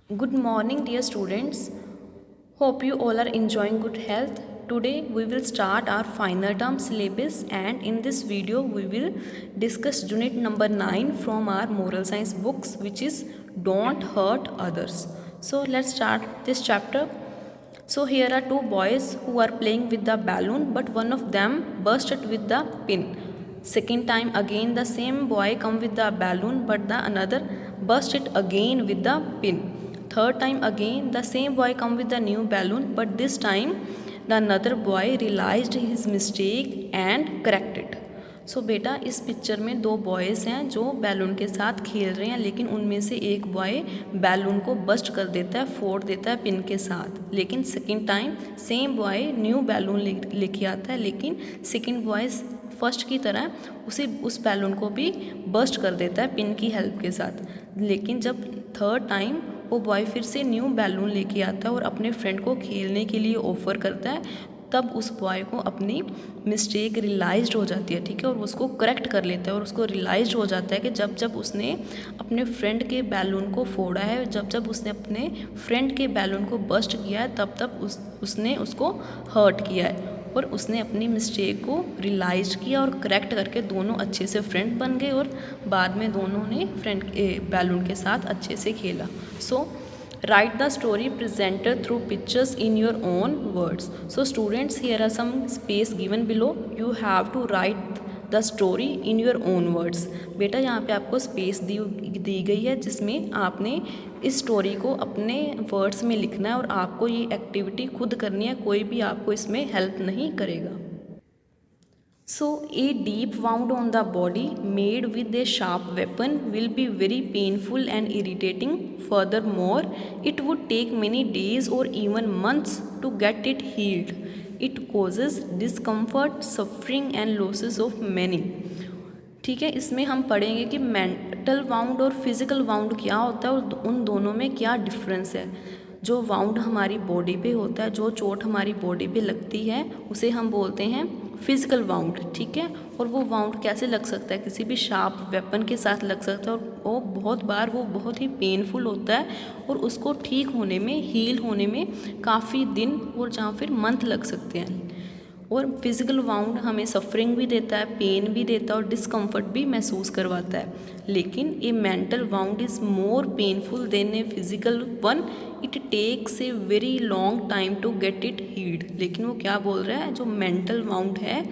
Good morning, dear students. Hope you all are enjoying good health. Today we will start our final term syllabus, and in this video we will discuss unit number 9 from our moral science books, which is Don't Hurt Others. So let's start this chapter. So here are two boys who are playing with the balloon, but one of them bursted with the pin. Second time again the same boy come with the balloon, but the another burst it again with the pin. Third time again the same boy come with the new balloon, but this time the another boy realized his mistake and corrected. सो बेटा इस picture में दो boys हैं जो balloon के साथ खेल रहे हैं, लेकिन उनमें से एक बॉय बैलून को बस्ट कर देता है, फोड़ देता है पिन के साथ। लेकिन second time same boy new balloon लेके आता है, लेकिन सेकंड बॉय फर्स्ट की तरह उस बैलून को भी बस्ट कर देता है पिन की हेल्प के साथ। लेकिन जब थर्ड टाइम वो बॉय फिर से न्यू बैलून लेके आता है और अपने फ्रेंड को खेलने के लिए ऑफ़र करता है, तब उस बॉय को अपनी मिस्टेक रियलाइज्ड हो जाती है, ठीक है, और उसको करेक्ट कर लेता है और उसको रियलाइज्ड हो जाता है कि जब जब उसने अपने फ्रेंड के बैलून को फोड़ा है, जब जब उसने अपने फ्रेंड के बैलून को बस्ट किया है, तब तब उसने उसको हर्ट किया है और उसने अपनी मिस्टेक को रियलाइज किया और करेक्ट करके दोनों अच्छे से फ्रेंड बन गए और बाद में दोनों ने फ्रेंड बैलून के साथ अच्छे से खेला। सो write the story presented through pictures in your own words. So students, here are some space given below. You have to write the story in your own words. बेटा यहाँ पे आपको स्पेस दी गई है जिसमें आपने इस स्टोरी को अपने वर्ड्स में लिखना है और आपको ये एक्टिविटी खुद करनी है, कोई भी आपको इसमें हेल्प नहीं करेगा। So a deep wound on the body made with a sharp weapon will be very painful and irritating. Furthermore, it would take many days or even months to get it healed. It causes discomfort, suffering and losses of many. ठीक है, इसमें हम पढ़ेंगे कि mental wound और physical wound क्या होता है और उन दोनों में क्या डिफरेंस है। जो वाउंड हमारी बॉडी पे होता है, जो चोट हमारी बॉडी पे लगती है, उसे हम बोलते हैं फिज़िकल वाउंड, ठीक है। और वो वाउंड कैसे लग सकता है, किसी भी शार्प वेपन के साथ लग सकता है और वो बहुत बार वो बहुत ही पेनफुल होता है और उसको ठीक होने में, हील होने में काफ़ी दिन और जहाँ फिर मंथ लग सकते हैं। और फिज़िकल वाउंड हमें सफरिंग भी देता है, पेन भी देता है और डिस्कम्फर्ट भी महसूस करवाता है। लेकिन a mental wound is more painful than a physical one, it takes a very long time to get it healed. लेकिन वो क्या बोल रहा है, जो मेंटल वाउंड है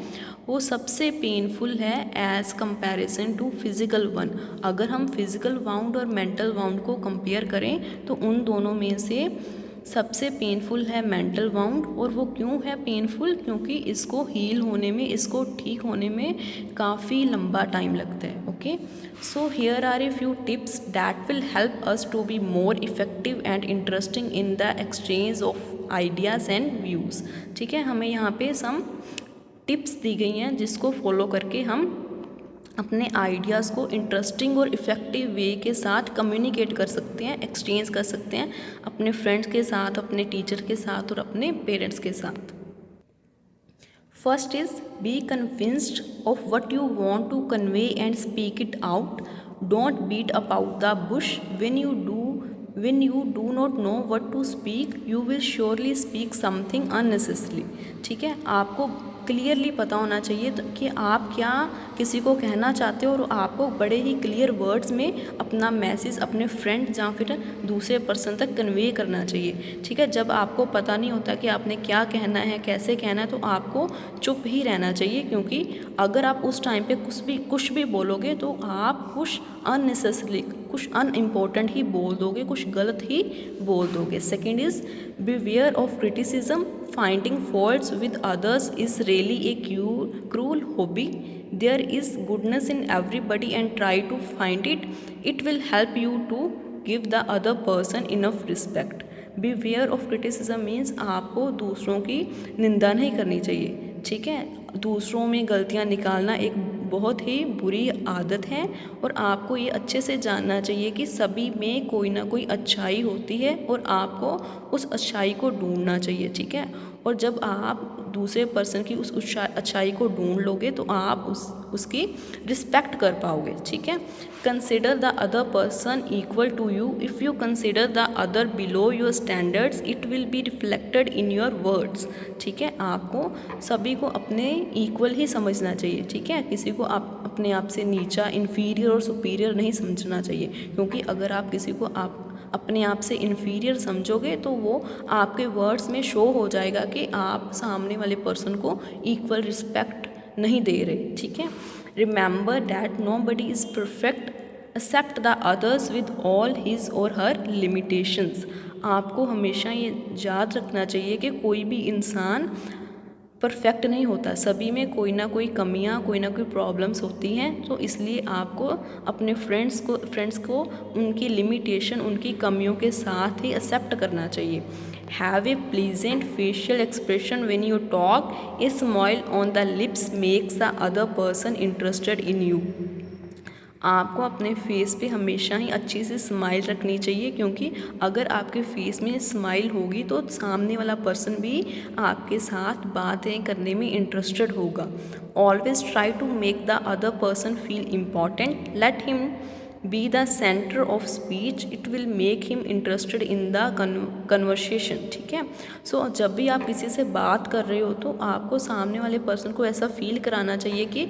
वो सबसे पेनफुल है as comparison to physical one. अगर हम फिज़िकल वाउंड और मेंटल वाउंड को कंपेयर करें तो उन दोनों में से सबसे पेनफुल है मेंटल वाउंड। और वो क्यों है पेनफुल, क्योंकि इसको हील होने में, इसको ठीक होने में काफ़ी लंबा टाइम लगता है। Okay, so here are a few tips that will help us to be more effective and interesting in the exchange of ideas and views. ठीक है, हमें यहाँ पे सम टिप्स दी गई हैं जिसको फॉलो करके हम अपने आइडियाज़ को इंटरेस्टिंग और इफ़ेक्टिव वे के साथ कम्युनिकेट कर सकते हैं, एक्सचेंज कर सकते हैं अपने फ्रेंड्स के साथ, अपने टीचर के साथ और अपने पेरेंट्स के साथ। First is be convinced of what you want to convey and speak it out. Don't beat about the bush. when you do not know what to speak, you will surely speak something unnecessarily. ठीक है, आपको clearly पता होना चाहिए कि आप क्या किसी को कहना चाहते हो और आपको बड़े ही क्लियर वर्ड्स में अपना मैसेज अपने फ्रेंड या फिर दूसरे पर्सन तक कन्वे करना चाहिए। ठीक है, जब आपको पता नहीं होता कि आपने क्या कहना है, कैसे कहना है, तो आपको चुप ही रहना चाहिए, क्योंकि अगर आप उस टाइम पे कुछ भी बोलोगे तो आप कुछ अननेसेसरी, कुछ अनइम्पोर्टेंट ही बोल दोगे, कुछ गलत ही बोल दोगे। Second is beware of criticism. Finding faults with others is really a cruel hobby. There is goodness in everybody and try to find it. It will help you to give the other person enough respect. Beware of criticism means आपको दूसरों की निंदा नहीं करनी चाहिए। ठीक है, दूसरों में गलतियाँ निकालना एक बहुत ही बुरी आदत है और आपको ये अच्छे से जानना चाहिए कि सभी में कोई ना कोई अच्छाई होती है और आपको उस अच्छाई को ढूंढना चाहिए। ठीक है, और जब आप दूसरे पर्सन की उस अच्छाई को ढूंढ लोगे तो आप उसकी रिस्पेक्ट कर पाओगे, ठीक है। Consider the other person equal to you. If you consider the other below your standards it will be reflected in your words, ठीक है। आपको सभी को अपने इक्वल ही समझना चाहिए, ठीक है। किसी को आप अपने आप से नीचा, इन्फीरियर और सुपीरियर नहीं समझना चाहिए, क्योंकि अगर आप किसी को आप अपने आप से इन्फीरियर समझोगे तो वो आपके वर्ड्स में शो हो जाएगा कि आप सामने वाले पर्सन को इक्वल रिस्पेक्ट नहीं दे रहे, ठीक है। Remember that nobody is perfect, accept the others with all his or her limitations. आपको हमेशा ये याद रखना चाहिए कि कोई भी इंसान परफेक्ट नहीं होता, सभी में कोई ना कोई कमियां, कोई ना कोई प्रॉब्लम्स होती हैं। तो इसलिए आपको अपने फ्रेंड्स को उनकी लिमिटेशन, उनकी कमियों के साथ ही एक्सेप्ट करना चाहिए। Have a pleasant facial expression when you talk, a smile on the lips makes the other person interested in you. आपको अपने फेस पे हमेशा ही अच्छी सी स्माइल रखनी चाहिए, क्योंकि अगर आपके फेस में स्माइल होगी तो सामने वाला पर्सन भी आपके साथ बातें करने में इंटरेस्टेड होगा। Always try to make the other person feel important, let him be the centre of speech, it will make him interested in the conversation, ठीक है। सो जब भी आप किसी से बात कर रहे हो तो आपको सामने वाले पर्सन को ऐसा फील कराना चाहिए कि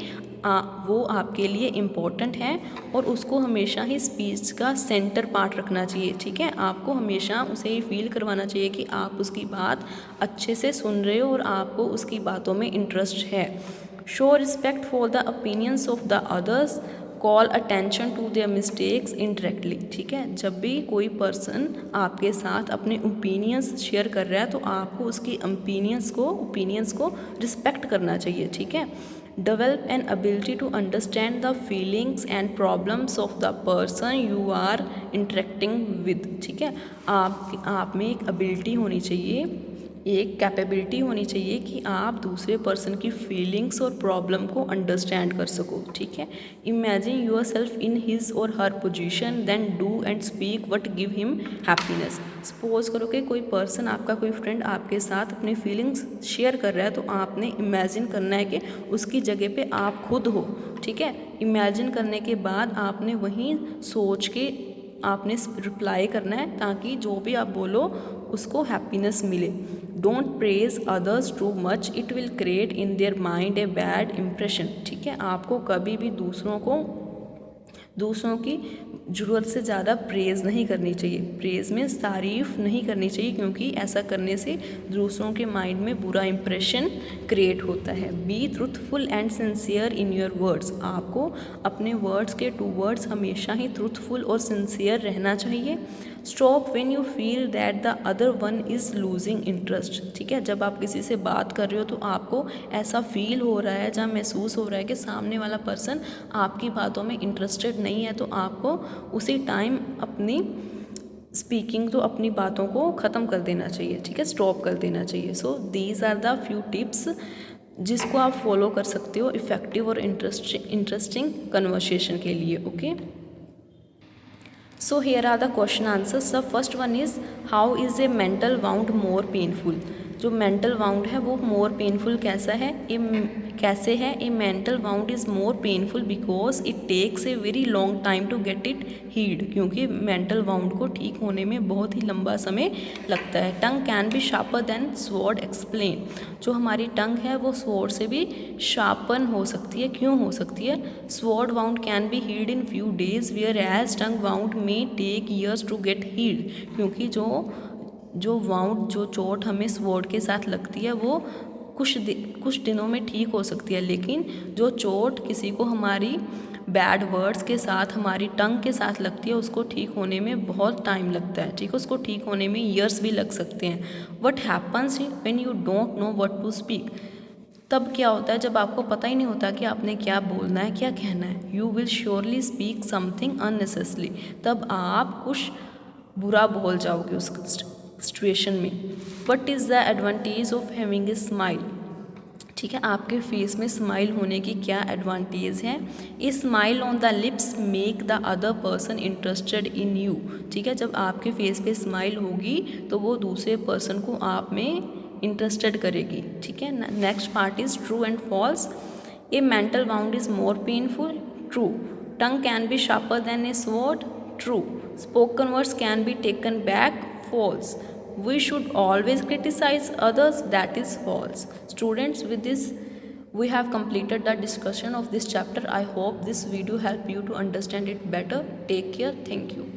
वो आपके लिए इम्पोर्टेंट है और उसको हमेशा ही स्पीच का सेंटर पार्ट रखना चाहिए, ठीक है। आपको हमेशा उसे ये फील करवाना चाहिए कि आप उसकी बात अच्छे से सुन रहे हो और आपको उसकी बातों में इंटरेस्ट है। Show respect for the opinions of the others, call attention to their mistakes indirectly, ठीक है। जब भी कोई पर्सन आपके साथ अपने ओपिनियंस शेयर कर रहा है तो आपको उसकी ओपिनियंस को रिस्पेक्ट करना चाहिए, ठीक है। Develop an ability to understand the feelings and problems of the person you are interacting with, ठीक है। आप में एक एबिलिटी होनी चाहिए, एक कैपेबिलिटी होनी चाहिए कि आप दूसरे पर्सन की फीलिंग्स और प्रॉब्लम को अंडरस्टैंड कर सको, ठीक है। Imagine yourself in his or her position, then do and speak what give him happiness. Suppose करो कि कोई पर्सन, आपका कोई फ्रेंड आपके साथ अपनी फीलिंग्स शेयर कर रहा है, तो आपने इमेजिन करना है कि उसकी जगह पे आप खुद हो, ठीक है। इमेजिन करने के बाद आपने वहीं सोच के आपने रिप्लाई करना है, ताकि जो भी आप बोलो उसको हैप्पीनेस मिले। Don't praise others too much, it will create in their mind a bad impression, ठीक है। आपको कभी भी दूसरों की ज़रूरत से ज़्यादा प्रेज़ नहीं करनी चाहिए। प्रेज़ में तारीफ़ नहीं करनी चाहिए, क्योंकि ऐसा करने से दूसरों के माइंड में बुरा इंप्रेशन क्रिएट होता है। Be truthful and sincere in your words. आपको अपने वर्ड्स के टूवर्ड्स हमेशा ही ट्रूथफुल और सिंसियर रहना चाहिए। Stop when you feel that the other one is losing interest, ठीक है। जब आप किसी से बात कर रहे हो तो आपको ऐसा फील हो रहा है, जहाँ महसूस हो रहा है कि सामने वाला पर्सन आपकी बातों में इंटरेस्टेड नहीं है, तो आपको उसी टाइम अपनी स्पीकिंग, तो अपनी बातों को ख़त्म कर देना चाहिए, ठीक है, स्टॉप कर देना चाहिए। So these are the few tips जिसको आप फॉलो कर सकते हो इफ़ेक्टिव और इंटरेस्टिंग कन्वर्सेशन के लिए, okay. So here are the question answers. The first one is, how is a mental wound more painful? जो मेंटल वाउंड है वो मोर पेनफुल कैसे है? A mental wound is more painful because it takes a very long time to get it healed, क्योंकि mental wound को ठीक होने में बहुत ही लंबा समय लगता है। Tongue can be sharper than sword, explain. जो हमारी टंग है वो स्वॉर्ड से भी शार्पन हो सकती है। क्यों हो सकती है? Sword wound can be healed in few days, whereas tongue wound may take years to get healed. क्योंकि जो चोट हमें स्वॉर्ड के साथ लगती है वो कुछ दिनों में ठीक हो सकती है, लेकिन जो चोट किसी को हमारी बैड वर्ड्स के साथ, हमारी टंग के साथ लगती है, उसको ठीक होने में बहुत टाइम लगता है, ठीक है। उसको ठीक होने में ईयर्स भी लग सकते हैं। What happens when you don't know what to speak? तब क्या होता है जब आपको पता ही नहीं होता कि आपने क्या बोलना है, क्या कहना है। You will surely speak something unnecessary. तब आप कुछ बुरा बोल जाओगे उस सिचुएशन में। What is the advantage of having a smile? ठीक है, आपके फेस में स्माइल होने की क्या एडवांटेज है? A smile on the lips make the other person interested in you. ठीक है, जब आपके फेस पे स्माइल होगी तो वो दूसरे पर्सन को आप में इंटरेस्टेड करेगी, ठीक है। Next part is true and false. A mental wound is more painful, true. Tongue can be sharper than a sword, true. Spoken words can be taken back, false. We should always criticize others, that is false. Students, with this we have completed the discussion of this chapter. I hope this video help you to understand it better. Take care. Thank you.